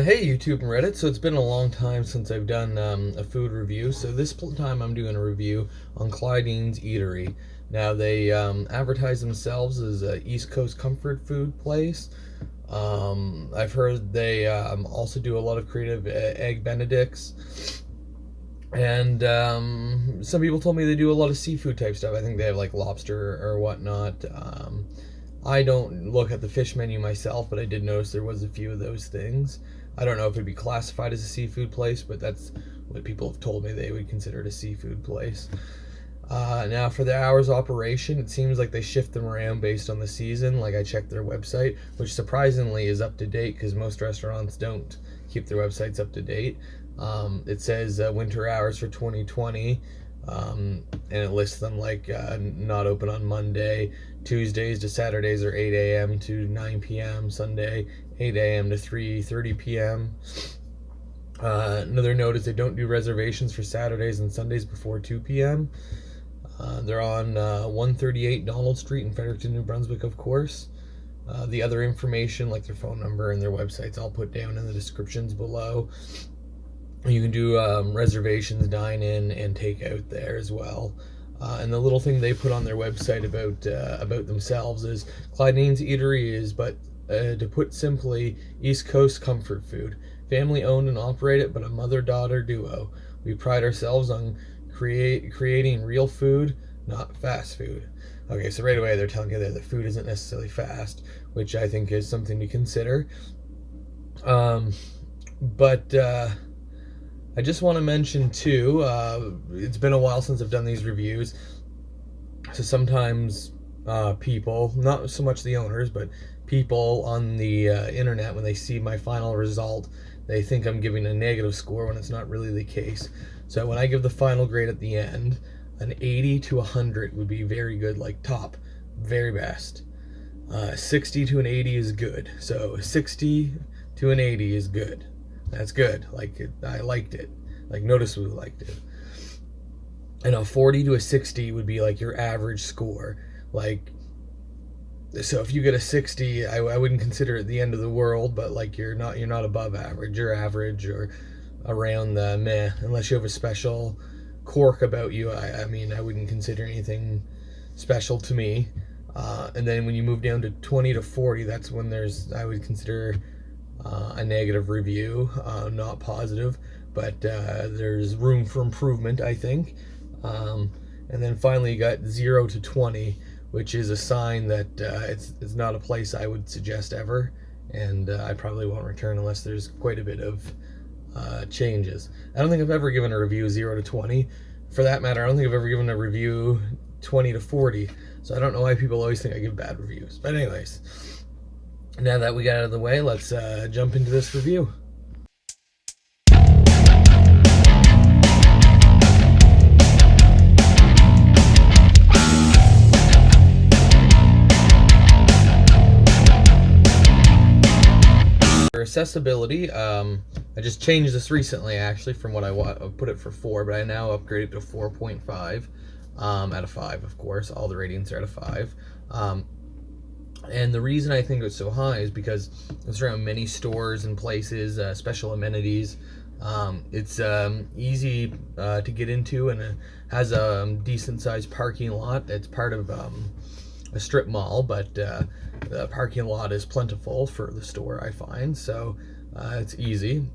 Hey YouTube and Reddit, so it's been a long time since I've done a food review, so this time I'm doing a review on Claudine's Eatery. Now they advertise themselves as a East Coast comfort food place. I've heard they also do a lot of creative egg benedicts, and some people told me they do a lot of seafood type stuff. I think they have like lobster or whatnot. I don't look at the fish menu myself, but I did notice there was a few of those things. I don't know if it'd be classified as a seafood place, but that's what people have told me they would consider it a seafood place. Now, for the hours of operation, it seems like they shift them around based on the season. Like I checked their website, which surprisingly is up to date because most restaurants don't keep their websites up to date. It says winter hours for 2020, and it lists them like not open on Monday. Tuesdays to Saturdays are 8 a.m. to 9 p.m. Sunday 8 a.m. to 3:30 p.m. Another note is they don't do reservations for Saturdays and Sundays before 2 p.m. They're on 138 Donald Street in Fredericton, New Brunswick, of course. The other information, like their phone number and their websites, I'll put down in the descriptions below. You can do reservations, dine-in, and takeout there as well. And the little thing they put on their website about themselves is Claudine's Eatery is, but to put simply, East Coast comfort food. Family owned and operated, but a mother-daughter duo. We pride ourselves on creating real food, not fast food. Okay, so right away they're telling you that the food isn't necessarily fast, which I think is something to consider. But I just want to mention too, it's been a while since I've done these reviews, so sometimes people, not so much the owners, but people on the internet, when they see my final result, they think I'm giving a negative score when it's not really the case. So when I give the final grade at the end, an 80 to 100 would be very good, like top, very best. 60 to an 80 is good. So 60 to an 80 is good. That's good. Like I liked it. Like noticeably liked it. And a 40 to a 60 would be like your average score. Like, so if you get a 60, I wouldn't consider it the end of the world, but like you're not above average. You're average or around the meh, unless you have a special quirk about you. I mean, I wouldn't consider anything special to me. And then when you move down to 20 to 40, that's when I would consider a negative review, not positive, but there's room for improvement, I think. And then finally you got 0 to 20, which is a sign that it's not a place I would suggest ever, and I probably won't return unless there's quite a bit of changes. I don't think I've ever given a review 0 to 20. For that matter, I don't think I've ever given a review 20 to 40, so I don't know why people always think I give bad reviews. But anyways, now that we got out of the way, let's jump into this review. For accessibility, I just changed this recently, actually, from what I put it for 4, but I now upgraded to 4.5 out of 5, of course. All the ratings are out of 5. And the reason I think it's so high is because it's around many stores and places, special amenities. It's easy to get into, and it has a decent sized parking lot. It's part of a strip mall, but the parking lot is plentiful for the store, I find, so it's easy.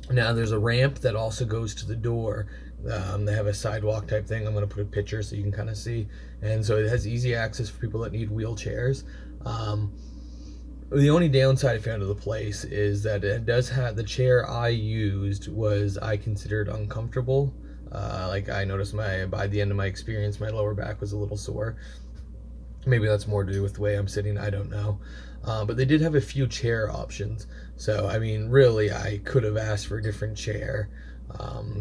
Now there's a ramp that also goes to the door. They have a sidewalk type thing. I'm going to put a picture so you can kind of see, and so it has easy access for people that need wheelchairs. The only downside I found of the place is that it does have, the chair I used I considered uncomfortable. Like I noticed by the end of my experience, my lower back was a little sore. Maybe that's more to do with the way I'm sitting, I don't know. But they did have a few chair options. So, I mean, really, I could have asked for a different chair.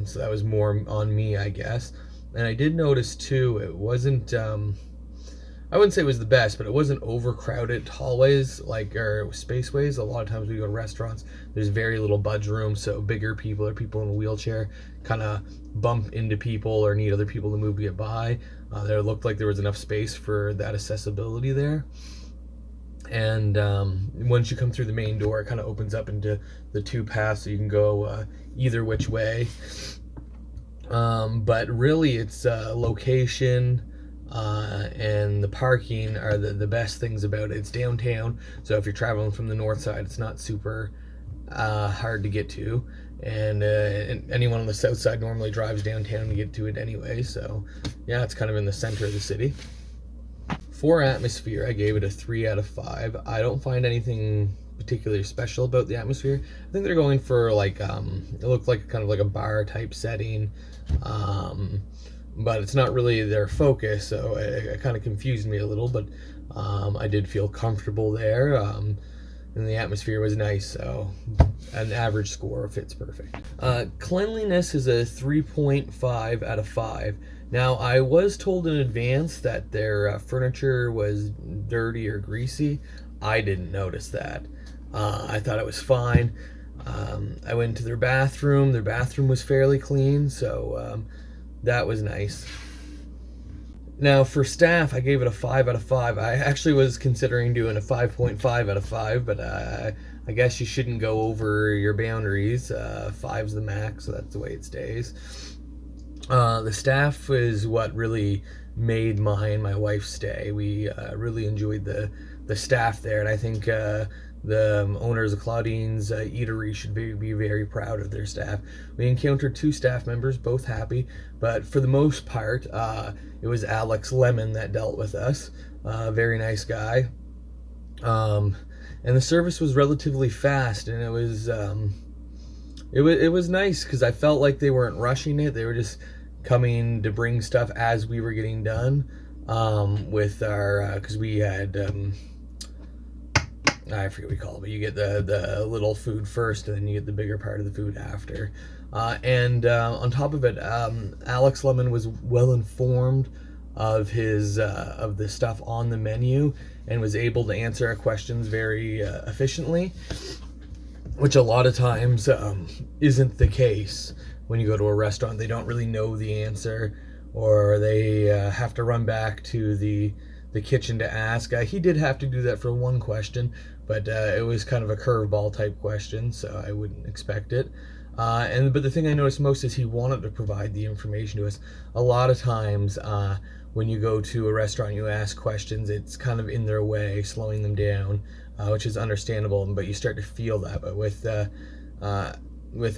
So that was more on me, I guess. And I did notice, too, it wasn't, I wouldn't say it was the best, but it wasn't overcrowded hallways, or spaceways. A lot of times we go to restaurants, there's very little budge room, so bigger people or people in a wheelchair kind of bump into people or need other people to move to get by. There looked like there was enough space for that accessibility there. And once you come through the main door, it kind of opens up into the two paths, so you can go either which way. But really, it's location and the parking are the best things about it. It's downtown, so if you're traveling from the north side, it's not super hard to get to. And anyone on the south side normally drives downtown to get to it anyway. So yeah, it's kind of in the center of the city. For atmosphere, I gave it a 3 out of 5. I don't find anything particularly special about the atmosphere. I think they're going for like it looked like kind of like a bar type setting, but it's not really their focus, so it kind of confused me a little. But I did feel comfortable there, and the atmosphere was nice, so an average score fits perfect. Cleanliness is a 3.5 out of 5. Now, I was told in advance that their furniture was dirty or greasy. I didn't notice that. I thought it was fine. I went to their bathroom. Their bathroom was fairly clean, so that was nice. Now, for staff, I gave it a 5 out of 5. I actually was considering doing a 5.5 out of 5, but I guess you shouldn't go over your boundaries. 5's the max, so that's the way it stays. The staff is what really made my and my wife's stay. We really enjoyed the staff there, and I think the owners of Claudines Eatery should be very proud of their staff. We encountered 2 staff members, both happy, but for the most part, it was Alex Lemmon that dealt with us. Very nice guy. And the service was relatively fast, and it was nice because I felt like they weren't rushing it. They were just coming to bring stuff as we were getting done with our because we had I forget what we call it, but you get the little food first, and then you get the bigger part of the food after. And on top of it, Alex Lemmon was well informed of his of the stuff on the menu and was able to answer our questions very efficiently, which a lot of times isn't the case when you go to a restaurant. They don't really know the answer, or they have to run back to the kitchen to ask. He did have to do that for one question, but it was kind of a curveball type question, so I wouldn't expect it. But the thing I noticed most is he wanted to provide the information to us. A lot of times when you go to a restaurant, you ask questions, it's kind of in their way, slowing them down, which is understandable, but you start to feel that. But with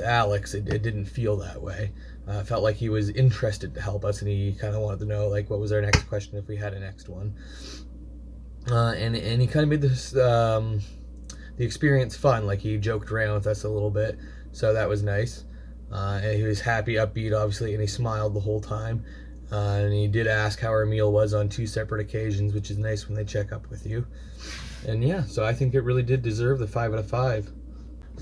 Alex, it didn't feel that way. It felt like he was interested to help us, and he kind of wanted to know like what was our next question if we had a next one. And he kind of made this the experience fun. Like, he joked around with us a little bit, so that was nice. And he was happy, upbeat, obviously, and he smiled the whole time. And he did ask how our meal was on 2 separate occasions, which is nice when they check up with you. And yeah, so I think it really did deserve the 5 out of 5.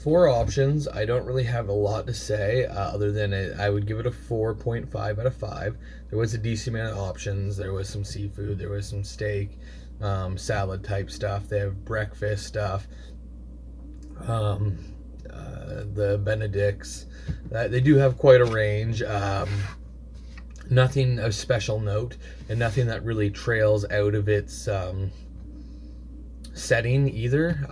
For options, I don't really have a lot to say other than I would give it a 4.5 out of 5. There was a decent amount of options. There was some seafood, there was some steak, salad type stuff. They have breakfast stuff, the Benedicts. They do have quite a range. Nothing of special note, and nothing that really trails out of its setting either.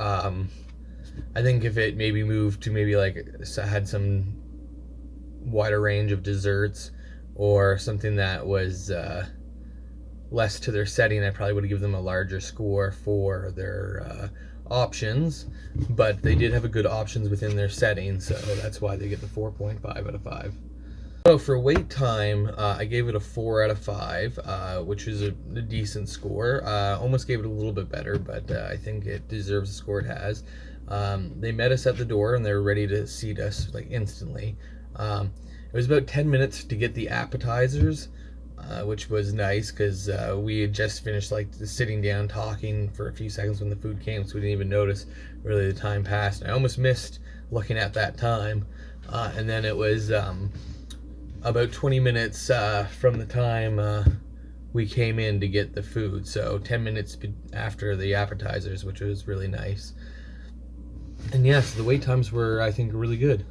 I think if it maybe moved to maybe like had some wider range of desserts or something that was less to their setting, I probably would give them a larger score for their options. But they did have a good options within their setting, so that's why they get the 4.5 out of 5. So for wait time, I gave it a 4 out of 5, which is a decent score. Almost gave it a little bit better, but I think it deserves the score it has. They met us at the door, and they were ready to seat us like instantly. It was about 10 minutes to get the appetizers, which was nice because we had just finished like sitting down talking for a few seconds when the food came, so we didn't even notice really the time passed. I almost missed looking at that time, and then it was about 20 minutes from the time we came in to get the food, so 10 minutes after the appetizers, which was really nice. And yes, the wait times were, I think, really good.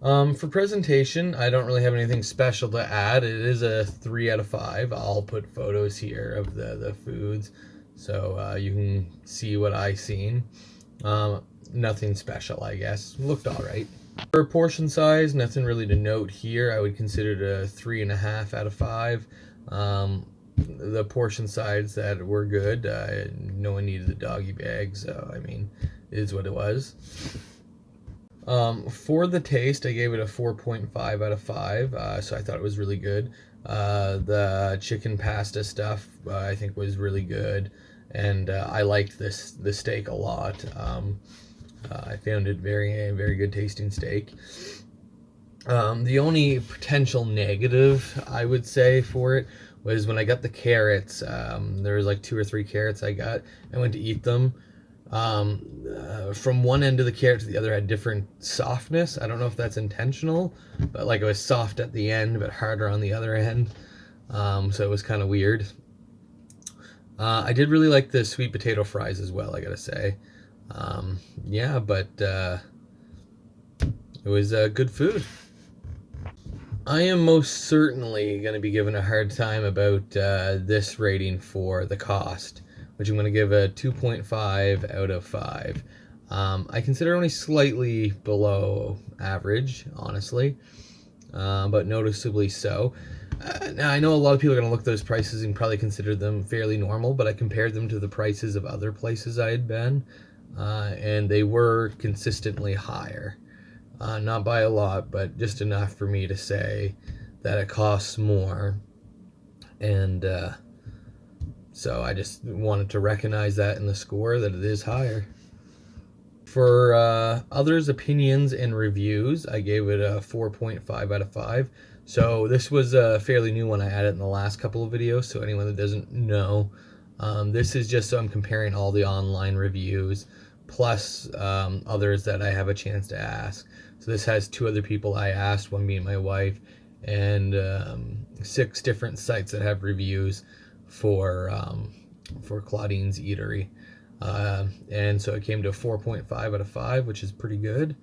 For presentation, I don't really have anything special to add. It is a 3 out of 5. I'll put photos here of the foods so you can see what I seen. Nothing special, I guess. Looked all right. For portion size, nothing really to note here. I would consider it a 3.5 out of 5. The portion size that were good. No one needed the doggy bag, so I mean, it is what it was. For the taste, I gave it a 4.5 out of 5, so I thought it was really good. The chicken pasta stuff I think was really good, and I liked the steak a lot. I found it very good tasting steak. The only potential negative I would say for it was when I got the carrots. There was like 2 or 3 carrots I got. I went to eat them. From one end of the carrot to the other had different softness. I don't know if that's intentional, but like it was soft at the end but harder on the other end. So it was kind of weird. I did really like the sweet potato fries as well, I gotta say. Yeah, but it was good food. I am most certainly going to be given a hard time about this rating for the cost, which I'm going to give a 2.5 out of 5. I consider only slightly below average, honestly, but noticeably so. Now, I know a lot of people are going to look at those prices and probably consider them fairly normal, but I compared them to the prices of other places I had been, and they were consistently higher. Not by a lot, but just enough for me to say that it costs more. And so I just wanted to recognize that in the score, that it is higher. For others' opinions and reviews, I gave it a 4.5 out of 5. So this was a fairly new one. I added in the last couple of videos, so anyone that doesn't know, this is just so I'm comparing all the online reviews plus others that I have a chance to ask. So this has 2 other people I asked, one being my wife, and 6 different sites that have reviews for Claudine's Eatery. And so it came to a 4.5 out of 5, which is pretty good.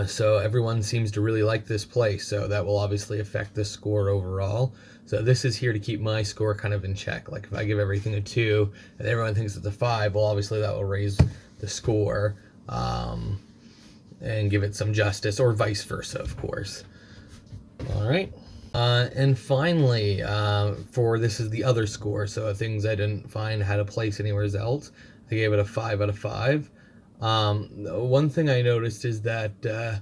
So everyone seems to really like this place, so that will obviously affect the score overall. So this is here to keep my score kind of in check. Like if I give everything a 2 and everyone thinks it's a 5, well, obviously that will raise the score and give it some justice, or vice versa, of course. All right. And finally, for this is the other score, so things I didn't find had a place anywhere else, I gave it a 5 out of 5. One thing I noticed is that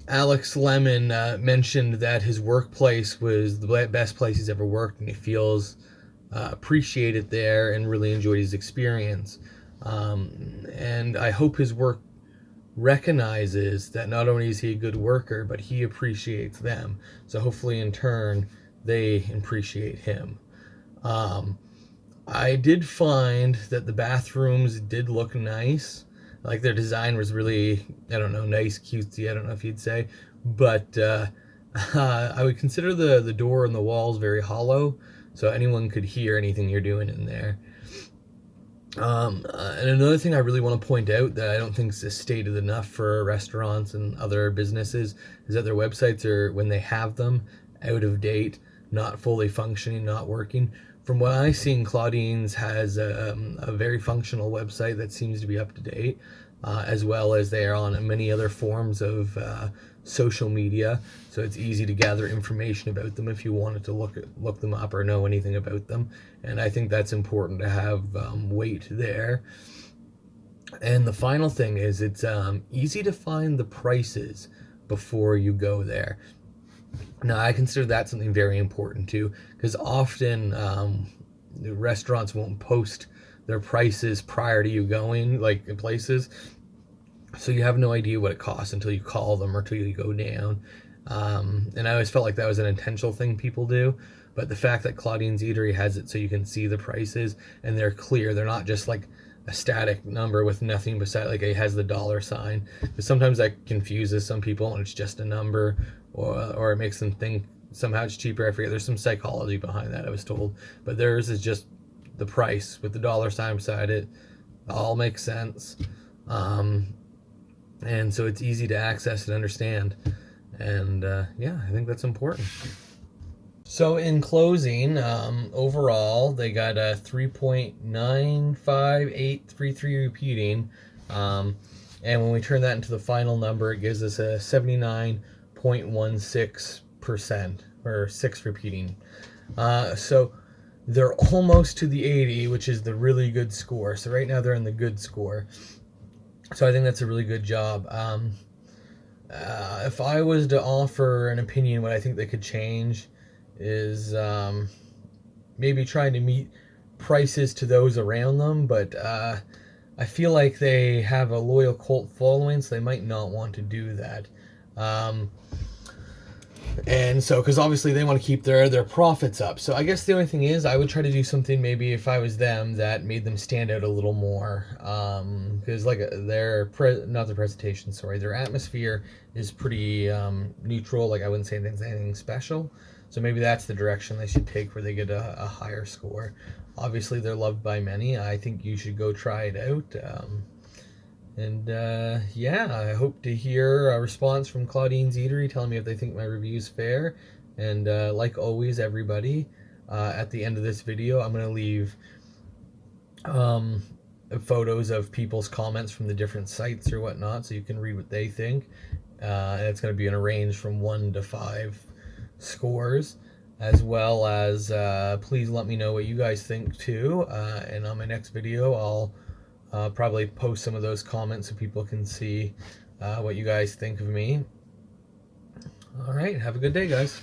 Alex Lemmon mentioned that his workplace was the best place he's ever worked, and he feels appreciated there and really enjoyed his experience. And I hope his work recognizes that not only is he a good worker, but he appreciates them. So hopefully in turn, they appreciate him. I did find that the bathrooms did look nice. Like their design was really, I don't know, nice, cutesy, I don't know if you'd say. But I would consider the door and the walls very hollow, so anyone could hear anything you're doing in there. And another thing I really want to point out that I don't think is stated enough for restaurants and other businesses is that their websites are, when they have them, out of date, not fully functioning, not working. From what I've seen, Claudines has a very functional website that seems to be up to date, as well as they are on many other forms of social media, so it's easy to gather information about them if you wanted to look them up or know anything about them. And I think that's important to have weight there. And the final thing is it's easy to find the prices before you go there. Now, I consider that something very important too, because often the restaurants won't post their prices prior to you going, like in places. So you have no idea what it costs until you call them or until you go down. And I always felt like that was an intentional thing people do. But the fact that Claudine's Eatery has it so you can see the prices and they're clear, they're not just like a static number with nothing beside, like it has the dollar sign. Because sometimes that confuses some people and it's just a number, or it makes them think somehow it's cheaper. I forget, there's some psychology behind that, I was told. But theirs is just the price with the dollar sign beside it. All makes sense. And so it's easy to access and understand. And yeah, I think that's important. So in closing, overall, they got a 3.95833 repeating. And when we turn that into the final number, it gives us a 79.16%, or 6 repeating. So they're almost to the 80, which is the really good score. So right now they're in the good score. So I think that's a really good job. If I was to offer an opinion, what I think they could change is maybe trying to meet prices to those around them, but I feel like they have a loyal cult following, so they might not want to do that. And so, because obviously they want to keep their profits up. So I guess the only thing is, I would try to do something, maybe if I was them, that made them stand out a little more. Because like their their atmosphere is pretty neutral. Like I wouldn't say anything special. So maybe that's the direction they should take, where they get a higher score. Obviously, they're loved by many. I think you should go try it out. Yeah, I hope to hear a response from Claudine's Eatery telling me if they think my review is fair. And like always, everybody, at the end of this video, I'm going to leave photos of people's comments from the different sites or whatnot, so you can read what they think. And it's going to be in a range from 1 to 5 scores, as well as please let me know what you guys think too. And on my next video, I'll probably post some of those comments so people can see what you guys think of me. All right, have a good day, guys.